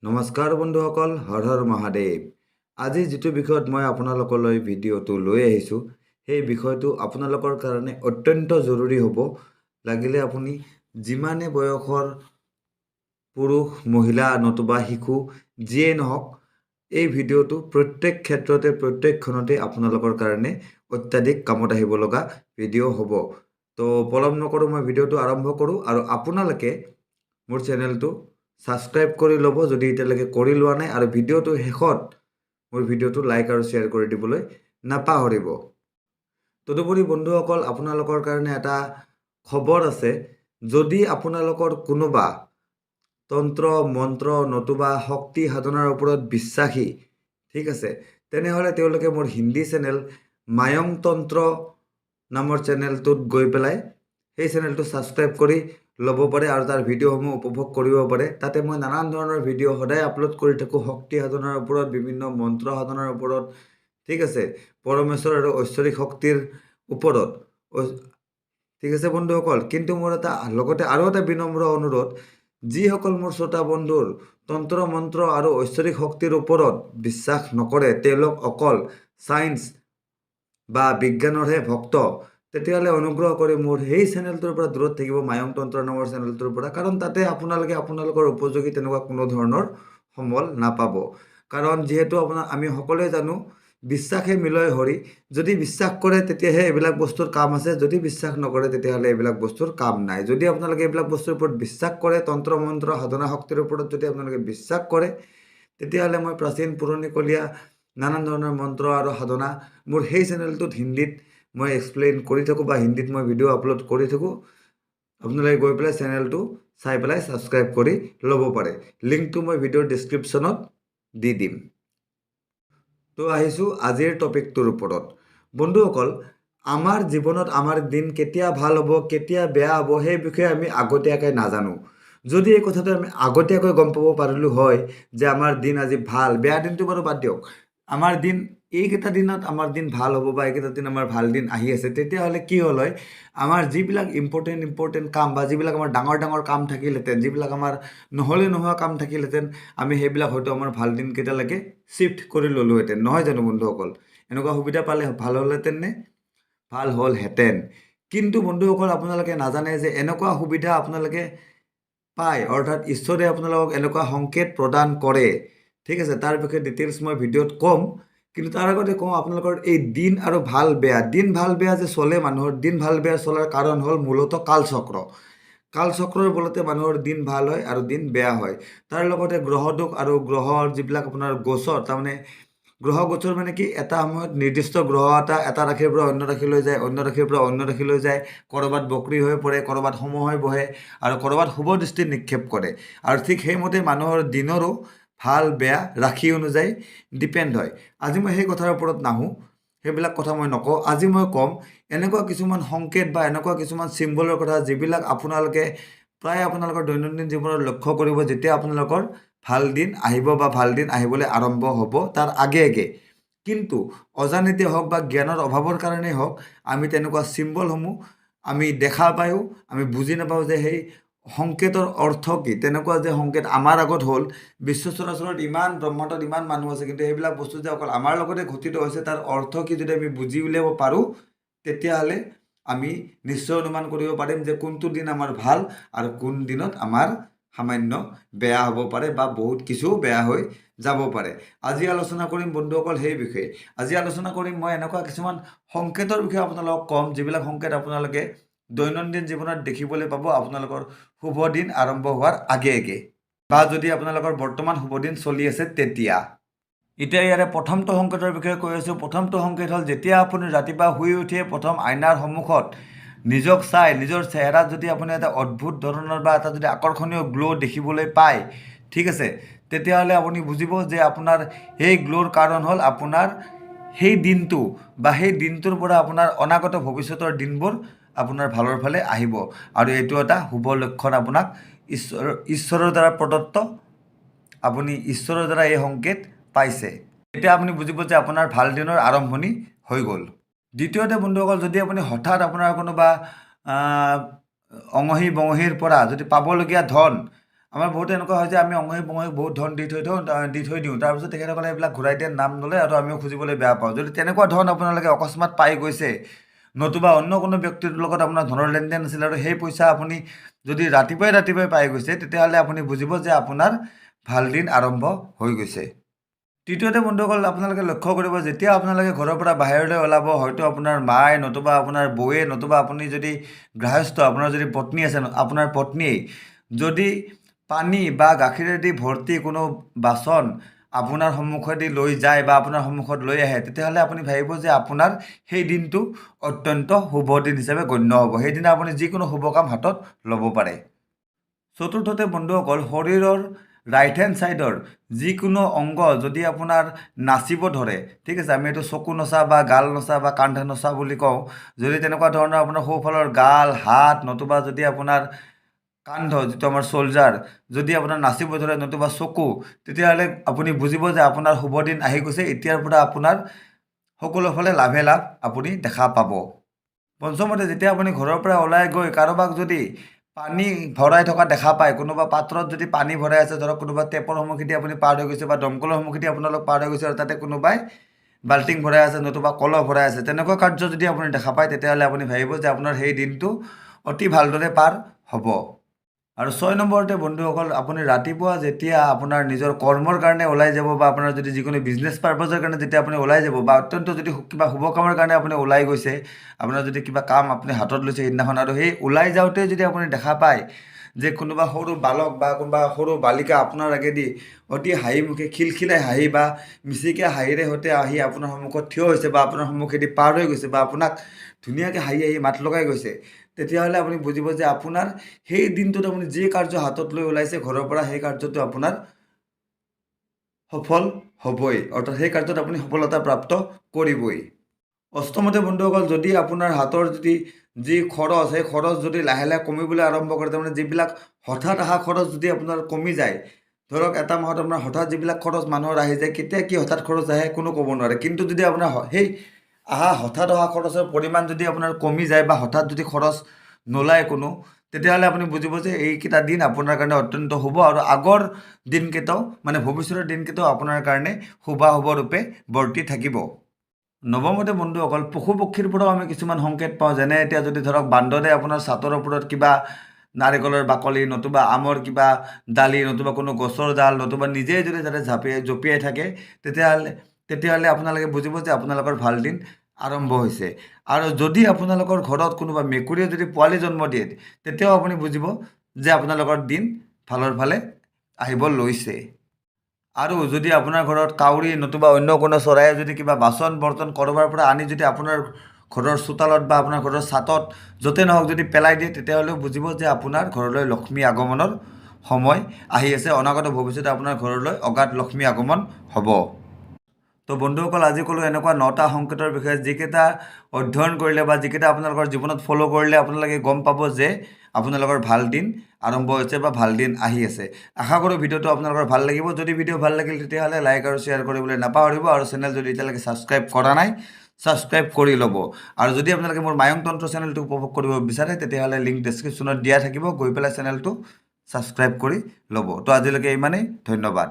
নমস্কাৰ বন্ধুসকল, হৰ হৰ মহাদেৱ। আজি যিটো বিষয়ত মই আপোনালোকলৈ ভিডিঅ'টো লৈ আহিছোঁ, সেই বিষয়টো আপোনালোকৰ কাৰণে অত্যন্ত জৰুৰী হ'ব। লাগিলে আপুনি যিমানে বয়সৰ পুৰুষ, মহিলা নতুবা শিশু যিয়েই নহওক, এই ভিডিঅ'টো প্ৰত্যেক ক্ষেত্ৰতে প্ৰত্যেকখনতে আপোনালোকৰ কাৰণে অত্যাধিক কামত আহিব লগা ভিডিঅ' হ'ব। তো পলম নকৰোঁ, মই ভিডিঅ'টো আৰম্ভ কৰোঁ। আৰু আপোনালোকে মোৰ চেনেলটো ছাবস্ক্ৰাইব কৰি ল'ব যদি এতিয়ালৈকে কৰি লোৱা নাই, আৰু ভিডিঅ'টোৰ শেষত মোৰ ভিডিঅ'টো লাইক আৰু শ্বেয়াৰ কৰি দিবলৈ নাপাহৰিব। তদুপৰি বন্ধুসকল, আপোনালোকৰ কাৰণে এটা খবৰ আছে। যদি আপোনালোকৰ কোনোবা তন্ত্ৰ মন্ত্ৰ নতুবা শক্তি সাধনাৰ ওপৰত বিশ্বাসী, ঠিক আছে, তেনেহ'লে তেওঁলোকে মোৰ হিন্দী চেনেল মায়ং তন্ত্ৰ নামৰ চেনেলটোত গৈ পেলাই সেই চেনেলটো ছাবস্ক্ৰাইব কৰি ল'ব পাৰে আৰু তাৰ ভিডিঅ'সমূহ উপভোগ কৰিব পাৰে। তাতে মই নানান ধৰণৰ ভিডিঅ' সদায় আপলোড কৰি থাকোঁ, শক্তি সাধনাৰ ওপৰত, বিভিন্ন মন্ত্ৰ সাধনাৰ ওপৰত, ঠিক আছে, পৰমেশ্বৰ আৰু ঐশ্বৰিক শক্তিৰ ওপৰত। ঠিক আছে বন্ধুসকল, কিন্তু মোৰ লগতে আৰু এটা বিনম্ৰ অনুৰোধ, যিসকল মোৰ শ্ৰোতা বন্ধুৰ তন্ত্ৰ মন্ত্ৰ আৰু ঐশ্বৰিক শক্তিৰ ওপৰত বিশ্বাস নকৰে, তেওঁলোক অকল ছায়েন্স বা বিজ্ঞানৰহে ভক্ত, তেতিয়াহ'লে অনুগ্ৰহ কৰি মোৰ সেই চেনেলটোৰ পৰা দূৰত থাকিব, মায়ং তন্ত্ৰ নামৰ চেনেলটোৰ পৰা। কাৰণ তাতে আপোনালোকে আপোনালোকৰ উপযোগী তেনেকুৱা কোনো ধৰণৰ সমল নাপাব। কাৰণ যিহেতু আমি সকলোৱে জানো, বিশ্বাসে মিলয় হৰি। যদি বিশ্বাস কৰে তেতিয়াহে এইবিলাক বস্তুৰ কাম আছে, যদি বিশ্বাস নকৰে তেতিয়াহ'লে এইবিলাক বস্তুৰ কাম নাই। যদি আপোনালোকে এইবিলাক বস্তুৰ ওপৰত বিশ্বাস কৰে, তন্ত্ৰ মন্ত্ৰ সাধনা শক্তিৰ ওপৰত যদি আপোনালোকে বিশ্বাস কৰে, তেতিয়াহ'লে মই প্ৰাচীন পুৰণিকলীয়া নানান ধৰণৰ মন্ত্ৰ আৰু সাধনা মোৰ সেই চেনেলটোত হিন্দীত মই এক্সপ্লেইন কৰি থাকোঁ বা হিন্দীত মই ভিডিঅ' আপলোড কৰি থাকোঁ। আপোনালোকে গৈ পেলাই চেনেলটো চাই পেলাই ছাবস্ক্ৰাইব কৰি ল'ব পাৰে। লিংকটো মই ভিডিঅ'ৰ ডিছক্ৰিপশ্যনত দি দিম। তো আহিছোঁ আজিৰ টপিকটোৰ ওপৰত। বন্ধুসকল, আমাৰ জীৱনত আমাৰ দিন কেতিয়া ভাল হ'ব কেতিয়া বেয়া হ'ব সেই বিষয়ে আমি আগতীয়াকৈ নাজানো। যদি এই কথাটো আমি আগতীয়াকৈ গম পাব পাৰিলোঁ হয় যে আমাৰ দিন আজি ভাল, বেয়া দিনটো বাৰু বাদ দিয়ক, আমাৰ দিন এইকেইটা দিনত আমাৰ দিন ভাল হ'ব বা এইকেইটা দিন আমাৰ ভাল দিন আহি আছে, তেতিয়াহ'লে কি হ'ল হয়, আমাৰ যিবিলাক ইম্পৰ্টেণ্ট কাম বা যিবিলাক আমাৰ ডাঙৰ ডাঙৰ কাম থাকিলহেঁতেন, যিবিলাক আমাৰ নহ'লে নোহোৱা কাম থাকিলহেঁতেন, আমি সেইবিলাক হয়তো আমাৰ ভাল দিনকেইটালৈকে শ্বিফ্ট কৰি ল'লোহেঁতেন। নহয় জানো বন্ধুসকল? এনেকুৱা সুবিধা পালে ভাল হ'লহেঁতেন নে? ভাল হ'লহেঁতেন। কিন্তু বন্ধুসকল, আপোনালোকে নাজানে যে এনেকুৱা সুবিধা আপোনালোকে পায়, অৰ্থাৎ ঈশ্বৰে আপোনালোকক এনেকুৱা সংকেত প্ৰদান কৰে। ঠিক আছে, তাৰ বিষয়ে ডিটেইলছ মই ভিডিঅ'ত ক'ম। কিন্তু তাৰ আগতে কওঁ, আপোনালোকৰ এই দিন আৰু ভাল বেয়া, দিন ভাল বেয়া যে চলে মানুহৰ, দিন ভাল বেয়া চলাৰ কাৰণ হ'ল মূলতঃ কালচক্ৰ। কালচক্ৰৰ বলতে মানুহৰ দিন ভাল হয় আৰু দিন বেয়া হয়। তাৰ লগতে গ্ৰহদোষ আৰু গ্ৰহৰ যিবিলাক আপোনাৰ গোচৰ, তাৰমানে গ্ৰহ গোচৰ মানে কি, এটা সময়ত নিৰ্দিষ্ট গ্ৰহ এটা ৰাশিৰ পৰা অন্য ৰাশিলৈ যায়, অন্য ৰাশিৰ পৰা অন্য ৰাশিলৈ যায়, ক'ৰবাত বক্ৰী হৈ পৰে, ক'ৰবাত সম হৈ বহে আৰু ক'ৰবাত শুভ দৃষ্টি নিক্ষেপ কৰে। আৰু ঠিক সেইমতে মানুহৰ দিনৰো ভাল বেয়া ৰাশি অনুযায়ী ডিপেণ্ড হয়। আজি মই সেই কথাৰ ওপৰত নাহোঁ, সেইবিলাক কথা মই নকওঁ। আজি মই ক'ম এনেকুৱা কিছুমান সংকেত বা এনেকুৱা কিছুমান চিম্বলৰ কথা, যিবিলাক আপোনালোকে প্ৰায় আপোনালোকৰ দৈনন্দিন জীৱনত লক্ষ্য কৰিব যেতিয়া আপোনালোকৰ ভাল দিন আহিব বা ভাল দিন আহিবলৈ আৰম্ভ হ'ব তাৰ আগে আগে। কিন্তু অজানিতে হওক বা জ্ঞানৰ অভাৱৰ কাৰণেই হওক, আমি তেনেকুৱা চিম্বলসমূহ আমি দেখা পায়ো আমি বুজি নাপাওঁ যে সেই সংকেতৰ অৰ্থ কি। তেনেকুৱা যে সংকেত আমাৰ আগত হ'ল, বিশ্ব চৰাচৰত ইমান ব্ৰহ্মাণ্ডত ইমান মানুহ আছে, কিন্তু সেইবিলাক বস্তু যে অকল আমাৰ লগতে ঘটিত হৈছে তাৰ অৰ্থ কি যদি আমি বুজি উলিয়াব পাৰোঁ, তেতিয়াহ'লে আমি নিশ্চয় অনুমান কৰিব পাৰিম যে কোনটো দিন আমাৰ ভাল আৰু কোন দিনত আমাৰ সামান্য বেয়া হ'ব পাৰে বা বহুত কিছু বেয়া হৈ যাব পাৰে। আজি আলোচনা কৰিম বন্ধুসকল সেই বিষয়ে। আজি আলোচনা কৰিম মই এনেকুৱা কিছুমান সংকেতৰ বিষয়ে আপোনালোকক ক'ম, যিবিলাক সংকেত আপোনালোকে দৈনন্দিন জীৱনত দেখিবলৈ পাব আপোনালোকৰ শুভ দিন আৰম্ভ হোৱাৰ আগে আগে, বা যদি আপোনালোকৰ বৰ্তমান শুভ দিন চলি আছে তেতিয়া। এতিয়া ইয়াৰে প্ৰথমটো সংকেতৰ বিষয়ে কৈ আছোঁ। প্ৰথমটো সংকেত হ'ল, যেতিয়া আপুনি ৰাতিপুৱা শুই উঠিয়ে প্ৰথম আইনাৰ সন্মুখত নিজক চাই, নিজৰ চেহেৰাত যদি আপুনি এটা অদ্ভুত ধৰণৰ বা এটা যদি আকৰ্ষণীয় গ্ল' দেখিবলৈ পায়, ঠিক আছে, তেতিয়াহ'লে আপুনি বুজিব যে আপোনাৰ সেই গ্ল'ৰ কাৰণ হ'ল আপোনাৰ সেই দিনটো বা সেই দিনটোৰ পৰা আপোনাৰ অনাগত ভৱিষ্যতৰ দিনবোৰ আপোনাৰ ভালৰ ফালে আহিব। আৰু এইটো এটা শুভ লক্ষণ, আপোনাক ঈশ্বৰৰ দ্বাৰা প্ৰদত্ত, আপুনি ঈশ্বৰৰ দ্বাৰা এই সংকেত পাইছে। এতিয়া আপুনি বুজিব যে আপোনাৰ ভাল দিনৰ আৰম্ভণি হৈ গ'ল। দ্বিতীয়তে বন্ধুসকল, যদি আপুনি হঠাৎ আপোনাৰ কোনোবা অঙহী বঙহীৰ পৰা যদি পাবলগীয়া ধন আমাৰ বহুত এনেকুৱা হয় যে আমি অঙহী বঙহী বহুত ধন দি থৈ দিওঁ তাৰপিছত তেখেতসকলে এইবিলাক ঘূৰাই দিয়ে নাম নলয় আৰু আমিও খুজিবলৈ বেয়া পাওঁ। যদি তেনেকুৱা ধন আপোনালোকে অকস্মাত পাই গৈছে, নতুবা অন্য কোনো ব্যক্তিৰ লগত আপোনাৰ ধনৰ লেনদেন আছিল আৰু সেই পইচা আপুনি যদি ৰাতিপুৱাই পাই গৈছে, তেতিয়াহ'লে আপুনি বুজিব যে আপোনাৰ ভাল দিন আৰম্ভ হৈ গৈছে। তৃতীয়তে বন্ধুসকল, আপোনালোকে লক্ষ্য কৰিব, যেতিয়া আপোনালোকে ঘৰৰ পৰা বাহিৰলৈ ওলাব, হয়তো আপোনাৰ মায়ে নতুবা আপোনাৰ বৌয়ে নতুবা আপুনি যদি গৃহস্থ, আপোনাৰ যদি পত্নী আছে, আপোনাৰ পত্নীয়ে যদি পানী বা গাখীৰেদি ভৰ্তি কোনো বাচন আপোনাৰ সন্মুখেদি লৈ যায় বা আপোনাৰ সন্মুখত লৈ আহে, তেতিয়াহ'লে আপুনি ভাবিব যে আপোনাৰ সেই দিনটো অত্যন্ত শুভ দিন হিচাপে গণ্য হ'ব। সেইদিনা আপুনি যিকোনো শুভ কাম হাতত ল'ব পাৰে। চতুৰ্থতে বন্ধুসকল, শৰীৰৰ ৰাইট হেণ্ড ছাইডৰ যিকোনো অংগ যদি আপোনাৰ নাচিব ধৰে, ঠিক আছে, আমি এইটো চকু নচা বা গাল নচা বা কান্ধ নচা বুলি কওঁ, যদি তেনেকুৱা ধৰণৰ আপোনাৰ সোঁফালৰ গাল, হাত নতুবা যদি আপোনাৰ কান্ধ, যিটো আমাৰ চল্জাৰ, যদি আপোনাৰ নাচিব ধৰে নতুবা চকু, তেতিয়াহ'লে আপুনি বুজিব যে আপোনাৰ শুভ দিন আহি গৈছে। এতিয়াৰ পৰা আপোনাৰ সকলোফালে লাভে লাভ আপুনি দেখা পাব। পঞ্চমতে, যেতিয়া আপুনি ঘৰৰ পৰা ওলাই গৈ কাৰোবাক যদি পানী ভৰাই থকা দেখা পায়, কোনোবা পাত্ৰত যদি পানী ভৰাই আছে, ধৰক কোনোবা টেপৰ সন্মুখেদি আপুনি পাৰ হৈ গৈছে বা দমকলৰ সন্মুখেদি আপোনালোক পাৰ হৈ গৈছে আৰু তাতে কোনোবাই বাল্টিং ভৰাই আছে নতুবা কলহ ভৰাই আছে, তেনেকুৱা কাৰ্য যদি আপুনি দেখা পায়, তেতিয়াহ'লে আপুনি ভাবিব যে আপোনাৰ সেই দিনটো অতি ভালদৰে পাৰ হ'ব। আৰু 6 নম্বৰতে বন্ধুসকল, আপুনি ৰাতিপুৱা যেতিয়া আপোনাৰ নিজৰ কৰ্মৰ কাৰণে ওলাই যাব বা আপোনাৰ যদি যিকোনো বিজনেছ পাৰ্পজৰ কাৰণে যেতিয়া আপুনি ওলাই যাব বা অত্যন্ত যদি কিবা শুভ কামৰ কাৰণে আপুনি ওলাই গৈছে, আপোনাৰ যদি কিবা কাম আপুনি হাতত লৈছে সেইদিনাখন, আৰু সেই ওলাই যাওঁতে যদি আপুনি দেখা পায় যে কোনোবা সৰু বালক বা কোনোবা সৰু বালিকা আপোনাৰ আগেদি অতি হাঁহিমুখে খিলখিলাই হাঁহি বা মিচিকীয়া হাঁহিৰে সৈতে আহি আপোনাৰ সন্মুখত থিয় হৈছে বা আপোনাৰ সন্মুখেদি পাৰ হৈ গৈছে বা আপোনাক ধুনীয়াকৈ হাঁহি মাত লগাই গৈছে, তেতিয়াহ'লে আপুনি বুজিব যে আপোনাৰ সেই দিনটোত আপুনি যি কাৰ্য হাতত লৈ ওলাইছে ঘৰৰ পৰা, সেই কাৰ্যটো আপোনাৰ সফল হ'বই, অৰ্থাৎ সেই কাৰ্যত আপুনি সফলতা প্ৰাপ্ত কৰিবই। অষ্টমতে বন্ধুসকল, যদি আপোনাৰ হাতৰ যদি যি খৰচ, সেই খৰচ যদি লাহে লাহে কমিবলৈ আৰম্ভ কৰে, তাৰমানে যিবিলাক হঠাৎ অহা খৰচ যদি আপোনাৰ কমি যায়, ধৰক এটা মাহত আপোনাৰ হঠাৎ যিবিলাক খৰচ মানুহৰ আহি যায়, কেতিয়া কি হঠাৎ খৰচ আহে কোনো ক'ব নোৱাৰে, কিন্তু যদি আপোনাৰ সেই হঠাৎ অহা খৰচৰ পৰিমাণ যদি আপোনাৰ কমি যায় বা হঠাৎ যদি খৰচ নোলায় কোনো, তেতিয়াহ'লে আপুনি বুজিব যে এইকেইটা দিন আপোনাৰ কাৰণে অত্যন্ত শুভ আৰু আগৰ দিনকেইটাও মানে ভৱিষ্যতৰ দিনকেইটাও আপোনাৰ কাৰণে শুভাশুভৰূপে বৰ্তি থাকিব। নৱমতে বন্ধুসকল, পশু পক্ষীৰ পৰাও আমি কিছুমান সংকেত পাওঁ, যেনে এতিয়া যদি ধৰক বান্দৰে আপোনাৰ ছাতৰ ওপৰত কিবা নাৰিকলৰ বাকলি নতুবা আমৰ কিবা ডালি নতুবা কোনো গছৰ ডাল নতুবা নিজেই যদি তাতে জঁপিয়াই থাকে, তেতিয়াহ'লে আপোনালোকে বুজিব যে আপোনালোকৰ ভাল দিন আৰম্ভ হৈছে। আৰু যদি আপোনালোকৰ ঘৰত কোনোবা মেকুৰীয়ে যদি পোৱালি জন্ম দিয়ে, তেতিয়াও আপুনি বুজিব যে আপোনালোকৰ দিন ভালৰ ফালে আহিব লৈছে। আৰু যদি আপোনাৰ ঘৰত কাউৰী নতুবা অন্য কোনো চৰাইয়ে যদি কিবা বাচন বৰ্তন ক'ৰবাৰ পৰা আনি যদি আপোনাৰ ঘৰৰ চোতালত বা আপোনাৰ ঘৰৰ ছাতত য'তে নহওক যদি পেলাই দিয়ে, তেতিয়াহ'লেও বুজিব যে আপোনাৰ ঘৰলৈ লক্ষ্মী আগমনৰ সময় আহি আছে, অনাগত ভৱিষ্যতে আপোনাৰ ঘৰলৈ অগাধ লক্ষ্মী আগমন হ'ব। তো বন্ধুসকল, আজি ক'লোঁ এনেকুৱা 9টা সংকেতৰ বিষয়ে, যিকেইটা অধ্যয়ন কৰিলে বা যিকেইটা আপোনালোকৰ জীৱনত ফ'ল' কৰিলে আপোনালোকে গম পাব যে আপোনালোকৰ ভাল দিন আৰম্ভ হৈছে বা ভাল দিন আহি আছে। আশা কৰোঁ ভিডিঅ'টো আপোনালোকৰ ভাল লাগিব। যদি ভিডিঅ' ভাল লাগিল তেতিয়াহ'লে লাইক আৰু শ্বেয়াৰ কৰিবলৈ নাপাহৰিব, আৰু চেনেল যদি এতিয়ালৈকে ছাবস্ক্ৰাইব কৰা নাই, ছাবস্ক্ৰাইব কৰি ল'ব। আৰু যদি আপোনালোকে মোৰ মায়ং তন্ত্ৰ চেনেলটো উপভোগ কৰিব বিচাৰে, তেতিয়াহ'লে লিংক ডেছক্ৰিপশ্যনত দিয়া থাকিব, গৈ পেলাই চেনেলটো ছাবস্ক্ৰাইব কৰি ল'ব। তো আজিলৈকে ইমানেই, ধন্যবাদ।